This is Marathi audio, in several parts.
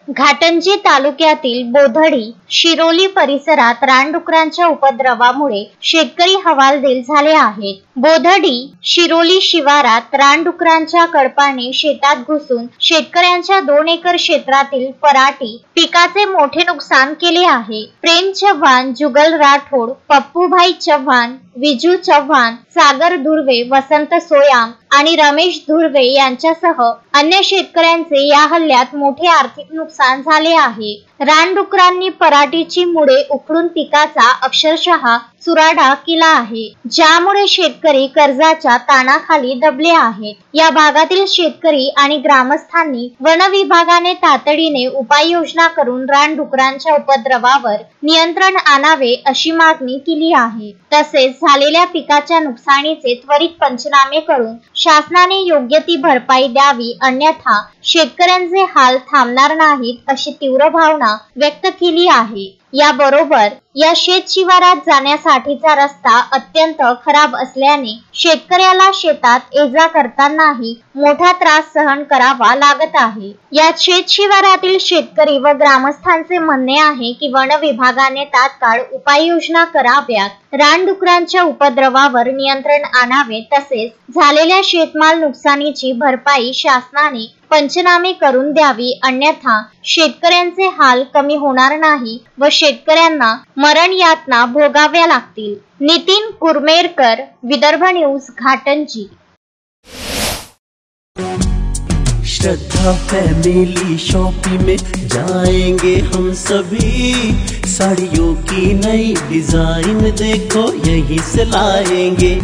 घाटंजी तालुक्यातील बोधडी, शिरोली परिसरात रानडुकरांच्या उपद्रवामुळे शेतकरी हवालदिल झाले आहेत. बोधडी, शिरोली शिवारात रानडुकरांच्या कळपाने शेतात घुसून शेतकऱ्यांच्या 2 एकर क्षेत्रातील पराठी पिकाचे मोठे नुकसान केले आहे. प्रेम चव्हाण, जुगल राठोड, पप्पूभाई चव्हाण, विजू चव्हाण, सागर धुर्वे, वसंत सोयाम आणि रमेश धुर्वे यांच्यासह अन्य शेतकऱ्यांचे या हल्ल्यात मोठे आर्थिक नुकसान झाले आहे. रानडुकरांनी पराठीची मुळे उखडून पिकाचा अक्षरशः चुराडा केला आहे, ज्यामुळे शेतकरी कर्जाच्या ताणाखाली दबले आहेत. या भागातील शेतकरी आणि ग्रामस्थांनी वन विभागाने तातडीने उपाययोजना करून रानडुकरांच्या उपद्रवावर नियंत्रण आणावे अशी मागणी केली आहे. तसेच झालेल्या पिकाच्या नुकसानीचे त्वरित पंचनामे करून शासनाने योग्य ती भरपाई द्यावी, अन्यथा शेतकऱ्यांचे हाल थांबणार नाहीत अशी तीव्र भावना व्यक्त केली आहे. याबरोबर या शेत शिवारात जाण्यासाठीचा रस्ता अत्यंत खराब असल्याने शेतकऱ्याला शेतात ये-जा करतानाही मोठा त्रास सहन करावा लागत आहे. या शेत शिवारातील शेतकरी व ग्रामस्थांचे म्हणणे आहे की वन विभागाने तात्काळ उपाययोजना कराव्यात, रानडुकरांच्या उपद्रवावर नियंत्रण आणावे, तसेच झालेल्या शेतमाल नुकसानीची भरपाई शासनाने पंचनामे करून द्यावी, अन्यथा शेतकऱ्यांचे हाल कमी होणार नाही व शेतकऱ्यांना मरण यातना भोगाव्या लागतील. नितीन कुरमेरकर, विदर्भ न्यूज, घाटंजी. श्रद्धा फैमिली शॉपिंग में जाएंगे हम सभी, साड़ियों की नई डिजाइन देखो यहीं से लाएंगे।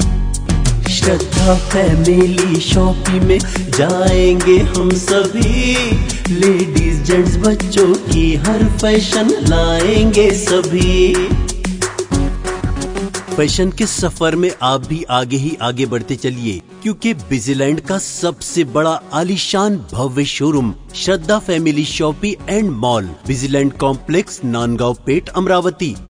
श्रद्धा फैमिली शॉपिंग में जाएंगे हम सभी, लेडीज जेंट्स बच्चों की हर फैशन लाएंगे सभी। फैशन के सफर में आप भी आगे ही आगे बढ़ते चलिए, क्योंकि विजिलैंड का सबसे बड़ा आलीशान भव्य showroom Shraddha family shopping and mall, विजिलैंड कॉम्प्लेक्स, नांदगांव पेठ, अमरावती।